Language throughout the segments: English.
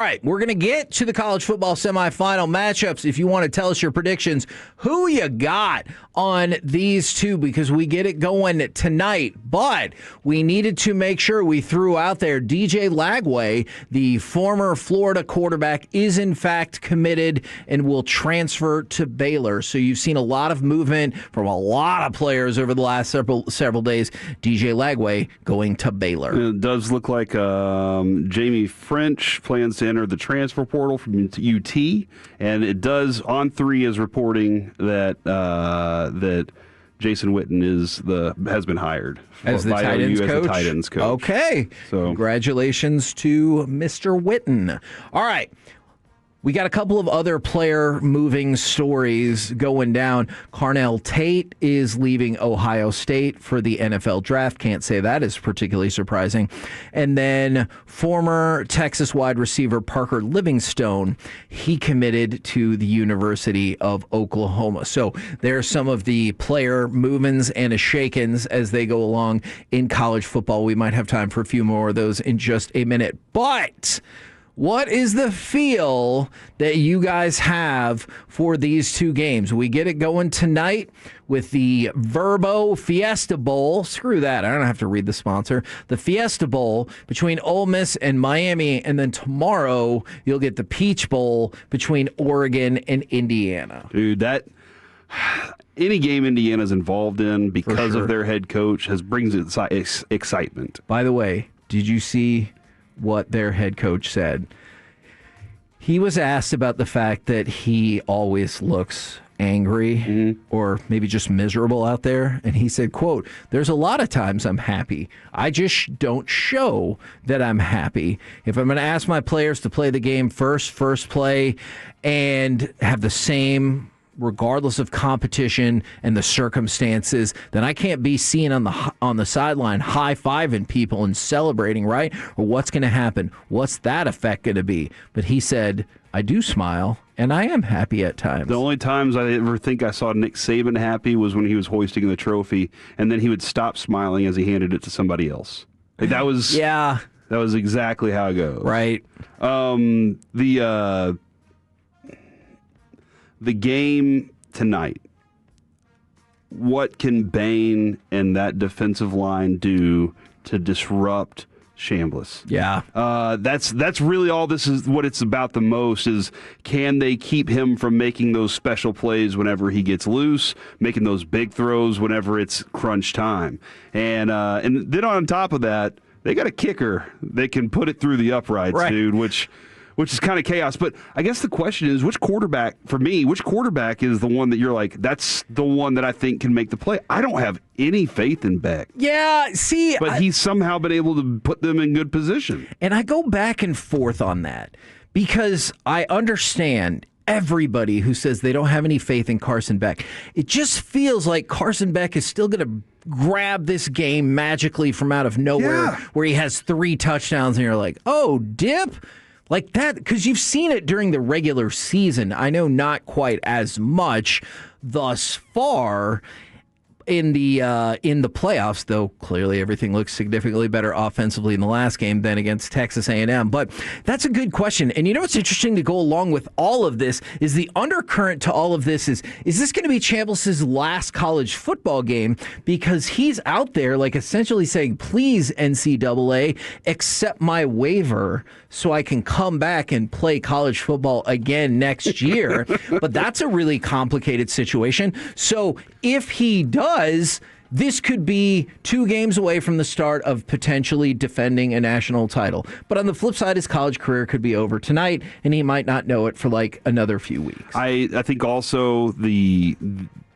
All right, we're going to get to the college football semifinal matchups. If you want to tell us your predictions, who you got on these two, because we get it going tonight. But we needed to make sure we threw out there DJ Lagway, the former Florida quarterback, is in fact committed and will transfer to Baylor. So you've seen a lot of movement from a lot of players over the last several days. DJ Lagway going to Baylor. It does look like Jamie French plans to enter the transfer portal from UT, and it does On3 is reporting that that Jason Witten has been hired as the tight ends coach. Okay, so congratulations to Mr. Witten. All right. We got a couple of other player-moving stories going down. Carnell Tate is leaving Ohio State for the NFL draft. Can't say that is particularly surprising. And then former Texas wide receiver Parker Livingstone, he committed to the University of Oklahoma. So there's some of the player movements and shakens as they go along in college football. We might have time for a few more of those in just a minute. But what is the feel that you guys have for these two games? We get it going tonight with the Verbo Fiesta Bowl. Screw that. I don't have to read the sponsor. The Fiesta Bowl between Ole Miss and Miami. And then tomorrow you'll get the Peach Bowl between Oregon and Indiana. Dude, any game Indiana's involved in because of their head coach brings excitement. By the way, did you see what their head coach said? He was asked about the fact that he always looks angry or maybe just miserable out there. And he said, quote, "There's a lot of times I'm happy. I just don't show that I'm happy. If I'm going to ask my players to play the game first play, and have the same regardless of competition and the circumstances, then I can't be seen on the sideline high-fiving people and celebrating, right? Or what's going to happen? What's that effect going to be?" But he said, "I do smile, and I am happy at times." The only times I ever think I saw Nick Saban happy was when he was hoisting the trophy, and then he would stop smiling as he handed it to somebody else. Like, that was yeah. That was exactly how it goes. Right. The game tonight, what can Bain and that defensive line do to disrupt Chambliss? Yeah. That's really all this is, what it's about the most, is can they keep him from making those special plays whenever he gets loose, making those big throws whenever it's crunch time. And then on top of that, they got a kicker that can put it through the uprights, right, dude, which is kind of chaos. But I guess the question is, which quarterback is the one that you're like, that's the one that I think can make the play? I don't have any faith in Beck. Yeah, see. But he's somehow been able to put them in good position. And I go back and forth on that because I understand everybody who says they don't have any faith in Carson Beck. It just feels like Carson Beck is still going to grab this game magically from out of nowhere, where he has 3 touchdowns and you're like, oh, dip? Like that, because you've seen it during the regular season. I know not quite as much thus far in the playoffs, though clearly everything looks significantly better offensively in the last game than against Texas A&M. But that's a good question. And you know what's interesting to go along with all of this is the undercurrent to all of this is this going to be Chambliss' last college football game? Because he's out there like essentially saying, please, NCAA, accept my waiver so I can come back and play college football again next year. But that's a really complicated situation. So if he does, this could be 2 games away from the start of potentially defending a national title. But on the flip side, his college career could be over tonight, and he might not know it for like another few weeks. I think also the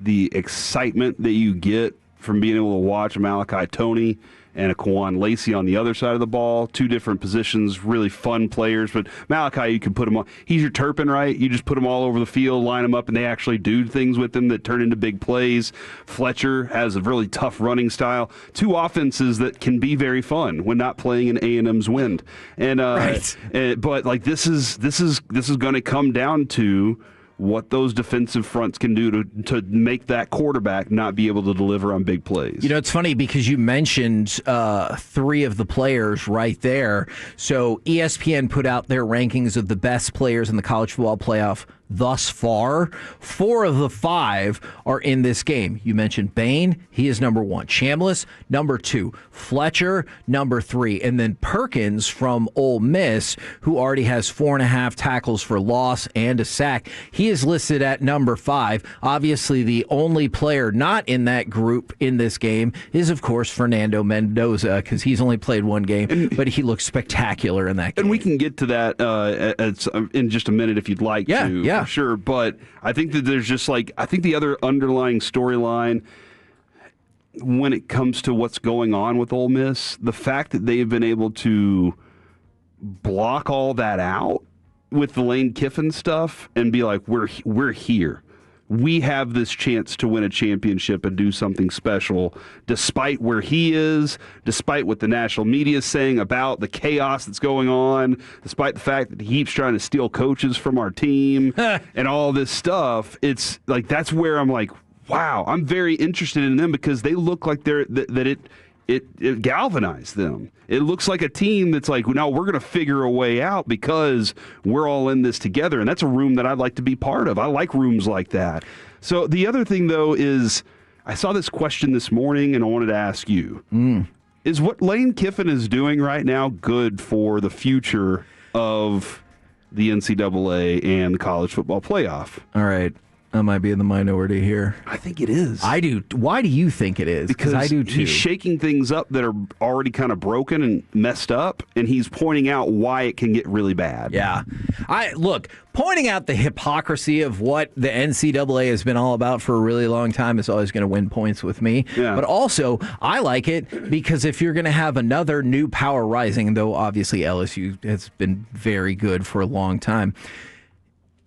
excitement that you get from being able to watch Malachi Toney and a Kwan Lacey on the other side of the ball. 2 different positions, really fun players. But Malachi, you can put him on. He's your Turpin, right? You just put him all over the field, line him up, and they actually do things with him that turn into big plays. Fletcher has a really tough running style. 2 offenses that can be very fun when not playing in A&M's wind. And right. But like this is going to come down to what those defensive fronts can do to make that quarterback not be able to deliver on big plays. You know, it's funny because you mentioned 3 of the players right there. So ESPN put out their rankings of the best players in the college football playoff thus far. 4 of the 5 are in this game. You mentioned Bain. He is number 1. Chambliss, number 2. Fletcher, number 3. And then Perkins from Ole Miss, who already has 4.5 tackles for loss and a sack. He is listed at number 5. Obviously, the only player not in that group in this game is, of course, Fernando Mendoza, because he's only played 1 game, but he looks spectacular in that game. And we can get to that in just a minute if you'd like to. Yeah. For sure. But I think that there's just I think the other underlying storyline when it comes to what's going on with Ole Miss, the fact that they've been able to block all that out with the Lane Kiffin stuff and be like, we're here. We have this chance to win a championship and do something special, despite where he is, despite what the national media is saying about the chaos that's going on, despite the fact that he keeps trying to steal coaches from our team and all this stuff. It's like, that's where I'm like, wow, I'm very interested in them because they look like it galvanized them. It looks like a team that's like, no, we're going to figure a way out because we're all in this together. And that's a room that I'd like to be part of. I like rooms like that. So the other thing, though, is I saw this question this morning and I wanted to ask you. Is what Lane Kiffin is doing right now good for the future of the NCAA and the college football playoff? All right. I might be in the minority here. I think it is. I do. Why do you think it is? Because I do too. He's shaking things up that are already kind of broken and messed up, and he's pointing out why it can get really bad. Yeah. Pointing out the hypocrisy of what the NCAA has been all about for a really long time is always going to win points with me. Yeah. But also, I like it because if you're going to have another new power rising, though obviously LSU has been very good for a long time,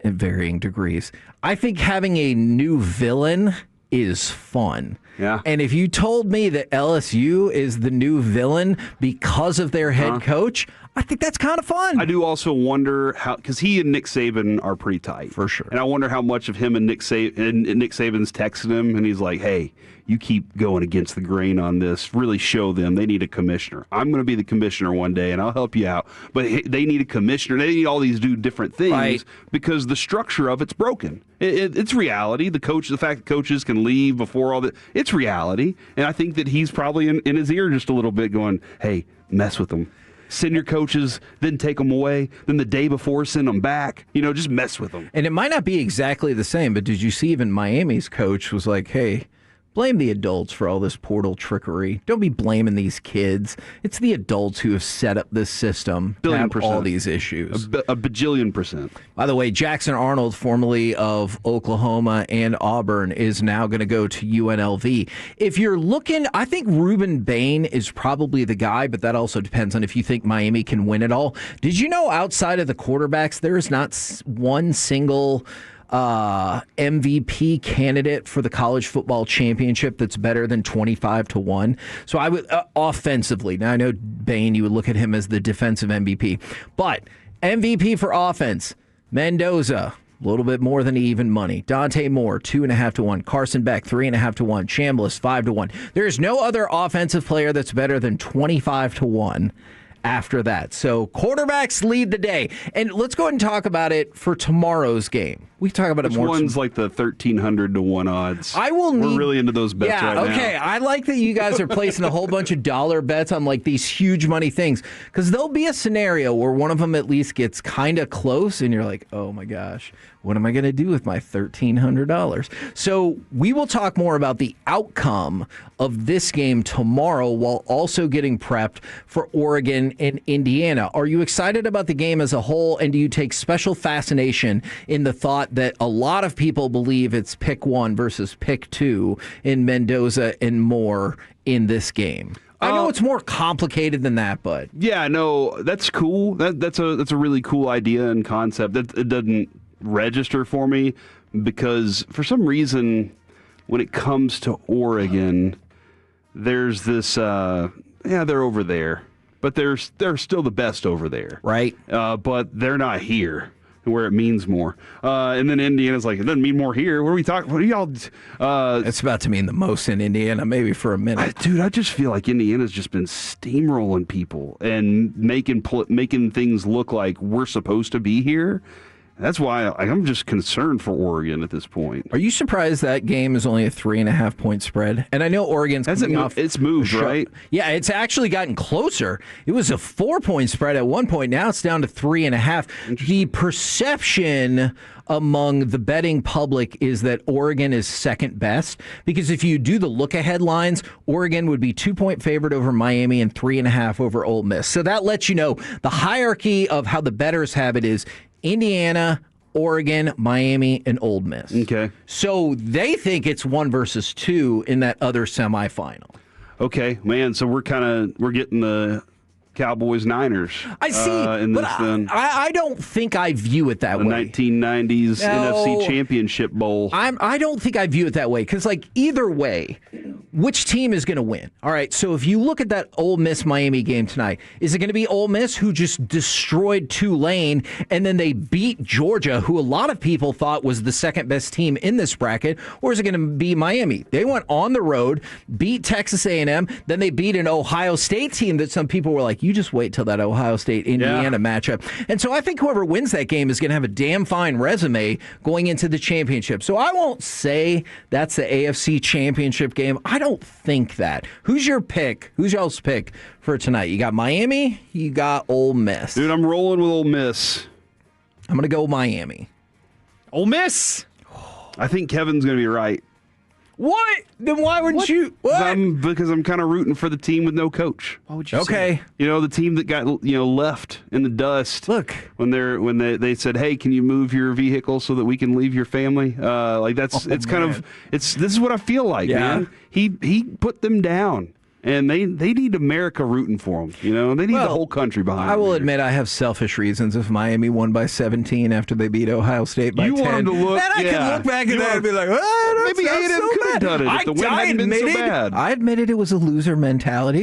in varying degrees, I think having a new villain is fun. Yeah. And if you told me that LSU is the new villain because of their head coach, I think that's kind of fun. I do also wonder how, because he and Nick Saban are pretty tight. For sure. And I wonder how much of him and Nick Saban's texting him, and he's like, hey, you keep going against the grain on this. Really show them they need a commissioner. I'm going to be the commissioner one day, and I'll help you out. But they need a commissioner. They need all these different things because the structure of it's broken. It's reality. The fact that coaches can leave before all that, it's reality. And I think that he's probably in his ear just a little bit going, hey, mess with them. Send your coaches, then take them away. Then the day before, send them back. Just mess with them. And it might not be exactly the same, but did you see even Miami's coach was like, hey, blame the adults for all this portal trickery. Don't be blaming these kids. It's the adults who have set up this system to have all these issues. A bajillion %. By the way, Jackson Arnold, formerly of Oklahoma and Auburn, is now going to go to UNLV. If you're looking, I think Ruben Bain is probably the guy, but that also depends on if you think Miami can win it all. Did you know outside of the quarterbacks, there is not one single MVP candidate for the college football championship that's better than 25-1. So I would offensively. Now I know Bain, you would look at him as the defensive MVP, but MVP for offense, Mendoza, a little bit more than even money. Dante Moore, 2.5-1. Carson Beck, 3.5-1. Chambliss, 5-1. There is no other offensive player that's better than 25-1. After that. So quarterbacks lead the day. And let's go ahead and talk about it for tomorrow's game. We can talk about it more. Which one's like the 1,300-1 odds? We're really into those bets right now. Okay. I like that you guys are placing a whole bunch of dollar bets on like these huge money things because there'll be a scenario where one of them at least gets kind of close and you're like, oh my gosh, what am I going to do with my $1,300? So we will talk more about the outcome of this game tomorrow while also getting prepped for Oregon and Indiana. Are you excited about the game as a whole, and do you take special fascination in the thought that a lot of people believe it's pick 1 versus pick 2 in Mendoza and Moore in this game? I know it's more complicated than that, but yeah, no, that's cool. That's a really cool idea and concept. It doesn't register for me because for some reason when it comes to Oregon, there's this they're over there, but they're still the best over there, right? But they're not here. where it means more. And then Indiana's like, it doesn't mean more here. What are we talking? What are y'all? It's about to mean the most in Indiana, maybe for a minute. Dude, I just feel like Indiana's just been steamrolling people and making things look like we're supposed to be here. That's why I'm just concerned for Oregon at this point. Are you surprised that game is only a 3.5 point spread? And I know Oregon's coming off. It's moved, right? Yeah, it's actually gotten closer. It was a 4 point spread at one point. Now it's down to 3.5. The perception among the betting public is that Oregon is second best, because if you do the look ahead lines, Oregon would be 2 point favorite over Miami and 3.5 over Ole Miss. So that lets you know the hierarchy of how the bettors have it is Indiana, Oregon, Miami, and Ole Miss. Okay. So they think it's 1 versus 2 in that other semifinal. Okay, man. So we're getting the Cowboys-Niners. I see, but I don't think I view it that way. The 1990s NFC Championship Bowl. I don't think I view it that way, because either way, which team is going to win? All right, so if you look at that Ole Miss-Miami game tonight, is it going to be Ole Miss, who just destroyed Tulane, and then they beat Georgia, who a lot of people thought was the second best team in this bracket, or is it going to be Miami? They went on the road, beat Texas A&M, then they beat an Ohio State team that some people were like, you just wait till that Ohio State-Indiana matchup. And so I think whoever wins that game is going to have a damn fine resume going into the championship. So I won't say that's the AFC Championship game. I don't think that. Who's your pick? Who's y'all's pick for tonight? You got Miami, you got Ole Miss. Dude, I'm rolling with Ole Miss. I'm going to go Miami. Ole Miss! I think Kevin's going to be right. What? Then why wouldn't you? What? Because I'm kind of rooting for the team with no coach. Why would you say that? You know, the team that got left in the dust. Look, when they said, "Hey, can you move your vehicle so that we can leave your family?" This is what I feel like, man. He put them down. And they need America rooting for them. You know, they need the whole country behind them. I will admit I have selfish reasons if Miami won by 17 after they beat Ohio State by 10. Want them to look, then I can look back at that and be like, maybe A&M could have done it if the win hadn't been so bad. I admitted it was a loser mentality.